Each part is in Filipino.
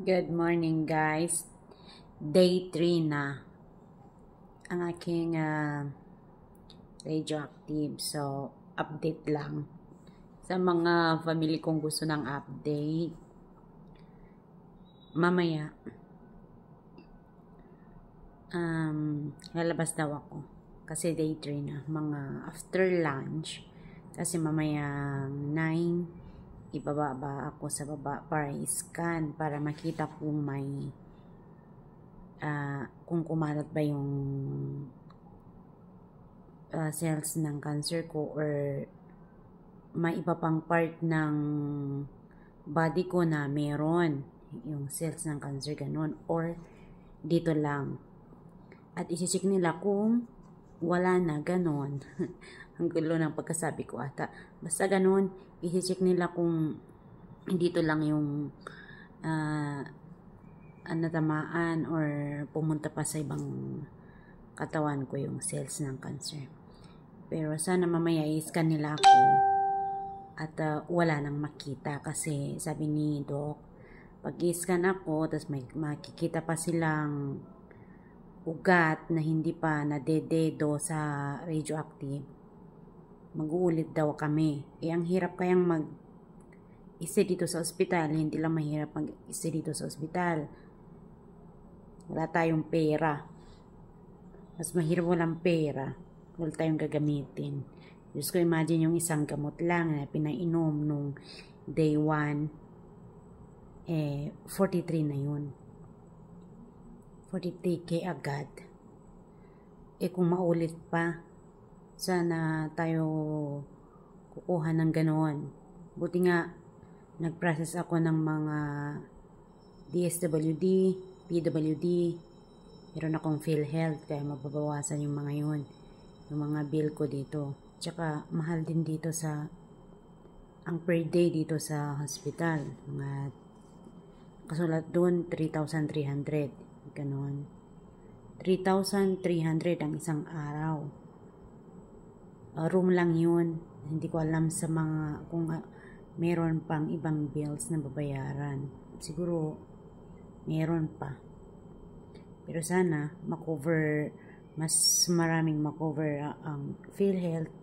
Good morning guys. Day 3 na ang aking radioactive. So, update lang. Sa mga family kong gusto ng update, mamaya, lalabas daw ako. Kasi day 3 na. Mga after lunch. Kasi mamaya 9, ibababa ako sa baba para i-scan para makita kung may kung kumalat ba yung cells ng cancer ko or may iba pang part ng body ko na meron yung cells ng cancer, ganun, or dito lang. At isi-check nila kung wala na, ganun. Ang gulo ng pagkasabi ko ata. Basta ganun, isi-check nila kung dito lang yung natamaan or pumunta pa sa ibang katawan ko yung cells ng cancer. Pero sana mamaya i-scan nila ako at wala nang makita kasi sabi ni Doc, pag i-scan ako, tapos may makikita pa silang ugat na hindi pa nadededo sa radioactive, mag-uulit daw kami. Ang hirap kayang mag-isa dito sa ospital, hindi lang mahirap mag-isa dito sa ospital. Wala tayong pera. Mas mahirap walang pera. Wala tayong gagamitin. Just ko imagine yung isang gamot lang na pinainom nung day 1, 43 na yun. 43K agad. Kung maulit pa, sana tayo kukuha ng ganoon. Buti nga, nag-process ako ng mga DSWD, PWD, meron akong PhilHealth, kaya mababawasan yung mga yun, yung mga bill ko dito. Tsaka, mahal din dito ang per day dito sa hospital. Mga, kasulat doon, 3,300. Ganon. 3,300 ang isang araw. Room lang yun. Hindi ko alam sa mga kung meron pang ibang bills na babayaran. Siguro meron pa. Pero sana makover, mas maraming makover ang PhilHealth,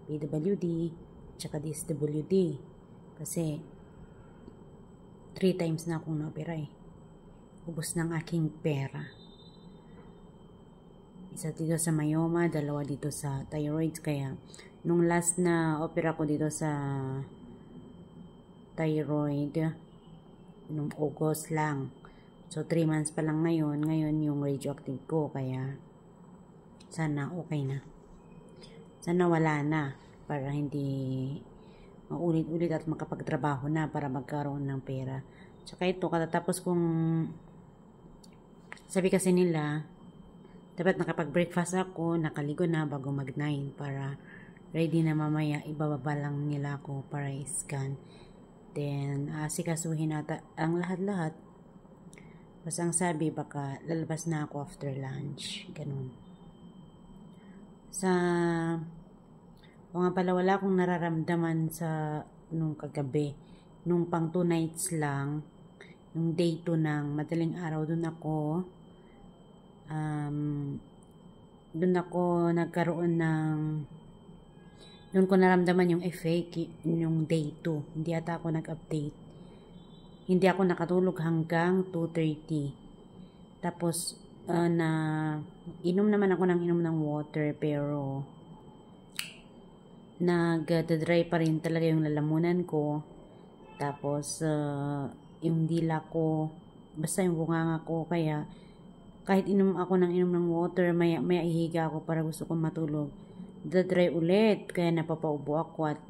PWD, tsaka DSWD. Kasi 3 times na akong na-opera eh. Ubos ng aking pera. Isa dito sa myoma, 2 dito sa thyroid. Kaya, nung last na opera ko dito sa thyroid, nung August lang. So, 3 months pa lang ngayon. Ngayon yung radioactive ko. Kaya, sana okay na. Sana wala na. Para hindi maulit-ulit at makapagtrabaho na para magkaroon ng pera. Tsaka ito, katatapos kong sabi kasi nila, dapat nakapag-breakfast ako, nakaligo na bago mag-9 para ready na mamaya, ibababa lang nila ako para i-scan. Then, sikasuhin nata ang lahat-lahat. Basta ang sabi, baka lalabas na ako after lunch. Ganun. O nga pala, wala akong nararamdaman sa nung kagabi. Nung pang 2 nights lang, yung day 2 ng madaling araw, doon ako nagkaroon doon ko naramdaman yung effect yung day 2. Hindi ata ako nag-update. Hindi ako nakatulog hanggang 2:30. Tapos inom naman ako ng water, pero nag-dry pa rin talaga yung lalamunan ko. Tapos yung dila ko, basta yung bunganga ko, kaya kahit inom ng water, maya ihiga ako para gusto kong matulog, dry ulit, kaya napapaubo ako at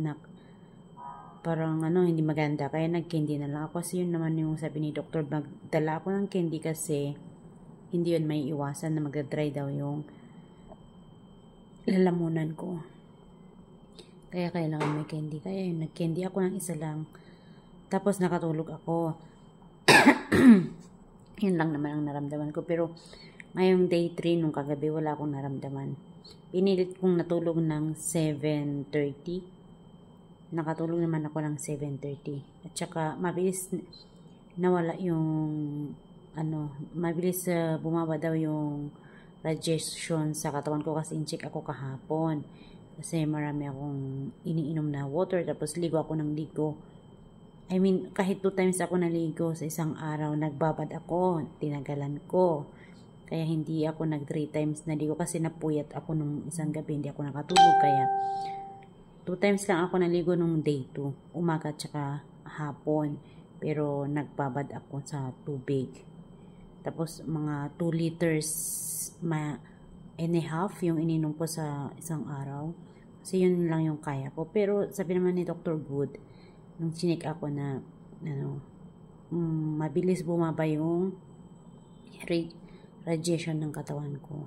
parang hindi maganda, kaya nag-candy na lang ako. Kasi yun naman yung sabi ni Dr. Magdala ako ng candy kasi hindi yun may iwasan na mag-dry daw yung lalamunan ko, kaya kailangan may candy. Kaya yun, nag-candy ako ng isa lang, tapos nakatulog ako. Yun lang naman ang naramdaman ko. Pero ngayong day 3, nung kagabi, wala akong naramdaman. Pinilit kong natulog ng 7:30. Nakatulog naman ako ng 7:30. At saka mabilis nawala yung mabilis bumaba daw yung radiation sa katawan ko kasi in-check ako kahapon. Kasi marami akong iniinom na water, tapos ligo ako ng ligo. I mean, kahit 2 times ako naligo sa isang araw, nagbabad ako, tinagalan ko. Kaya hindi ako nag 3 times naligo kasi napuyat ako nung isang gabi, hindi ako nakatulog. Kaya 2 times lang ako naligo nung day 2, umaga at saka hapon. Pero nagbabad ako sa tubig. Tapos mga 2 liters and a half yung ininom ko sa isang araw. Kasi yun lang yung kaya ko. Pero sabi naman ni Dr. Good, nung chinik ako na mabilis bumaba yung radiation ng katawan ko.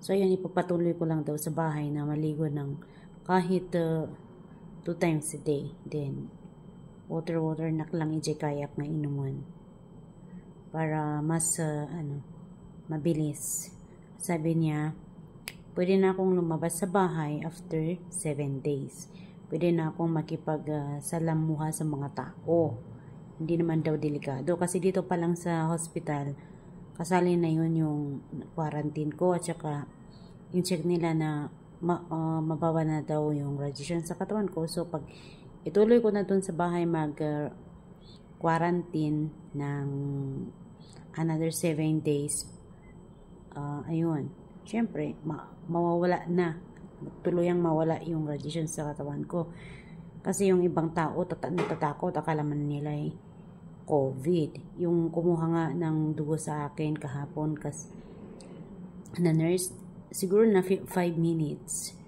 So yun, ipapatuloy ko lang daw sa bahay na maligo ng kahit 2 times a day. Then water nak lang kayak nga inuman para mas mabilis. Sabi niya, pwede na akong lumabas sa bahay after 7 days. Pwede na akong makipagsalamuha sa mga tao. Hindi naman daw delikado. Kasi dito pa lang sa hospital, kasali na yun yung quarantine ko. At saka, yung check nila na mababa na daw yung radiation sa katawan ko. So, pag ituloy ko na dun sa bahay quarantine ng another 7 days, ayun, syempre mawawala na, tuluyang mawala yung radiation sa katawan ko. Kasi yung ibang tao natatakot, akala man nila COVID. Yung kumuha nga ng dugo sa akin kahapon na nurse, siguro na 5 minutes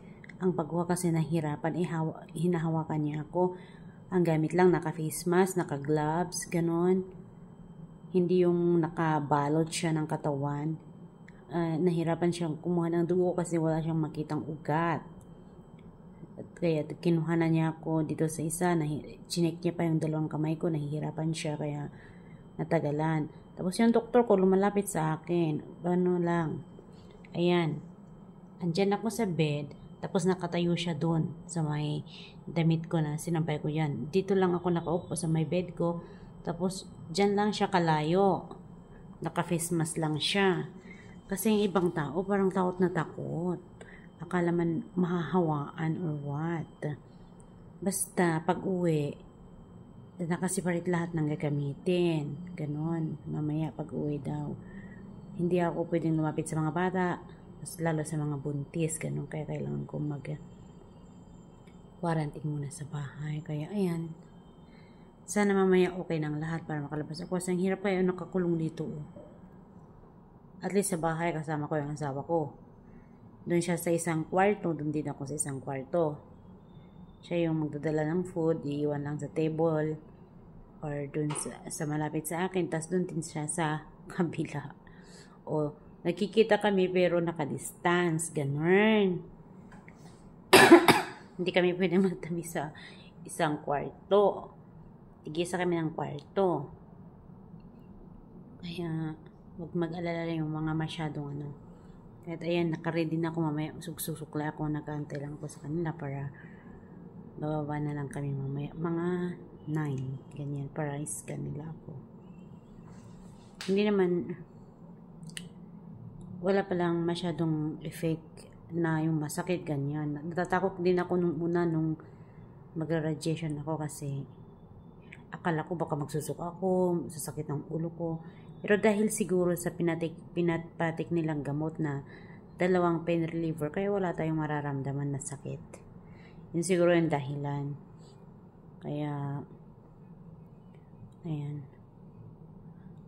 ang pagkuha kasi nahirapan, hinahawakan niya ako. Ang gamit lang, naka-face mask, naka-gloves, ganon. Hindi yung nakabalot siya ng katawan. Nahirapan siyang kumuha ng dugo kasi wala siyang makitang ugat. At kaya kinuha na niya ako dito sa isa, chinek niya pa yung 2 kamay ko, nahihirapan siya kaya natagalan. Tapos yung doktor ko lumalapit sa akin, ano lang, ayan, andyan ako sa bed, tapos nakatayo siya doon sa may damit ko na sinampay ko yan. Dito lang ako nakaupo sa may bed ko. Tapos dyan lang siya kalayo. Naka-face mask lang siya. Kasi yung ibang tao parang takot na takot. Akala man mahahawaan or what. Basta pag uwi, nakasiparit lahat ng gagamitin. Ganon. Mamaya pag uwi daw. Hindi ako pwedeng lumapit sa mga bata. Mas lalo sa mga buntis, ganun. Kaya kailangan ko quarantine muna sa bahay. Kaya ayan, sana mamaya okay ng lahat para makalabas ako. Kasi ang hirap kayo nakakulong dito. At least sa bahay kasama ko yung asawa ko. Doon siya sa isang kwarto, doon din ako sa isang kwarto. Siya yung magdadala ng food, iiwan lang sa table or doon sa malapit sa akin. Tapos doon din siya sa kabila. O nakikita kami pero naka-distance, ganun. Hindi kami pwede magtabi sa isang kwarto. Tigisa kami ng kwarto. Kaya, huwag mag-alala yung mga masyadong Kahit ayan, nakaready na ako mamaya. Suksukla ako, nag-aantay lang ako sa kanila para bababa na lang kami mamaya. Mga 9, ganyan, para iscan nila ako. Hindi naman, wala palang masyadong effect na yung masakit, ganyan. Natatakot din ako nung una nung magra-radiation ako kasi akala ko baka magsusuka ako, sasakit ng ulo ko. Pero dahil siguro sa pinapatik nilang gamot na 2 pain reliever, kaya wala tayong mararamdaman na sakit. Yun siguro yung dahilan. Kaya, ayan.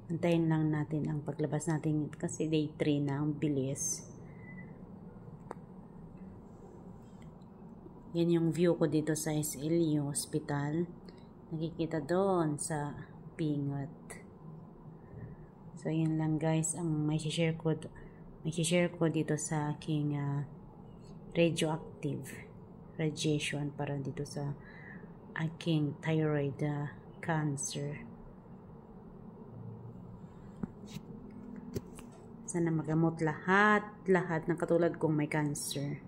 Antayin lang natin ang paglabas natin kasi day 3 na, ang bilis. Yan yung view ko dito sa SLU Hospital. Nakikita doon sa Pingot. So, yan lang guys ang may share ko dito sa aking radioactive radiation para dito sa aking thyroid cancer. Sana magamot lahat ng katulad kong may cancer.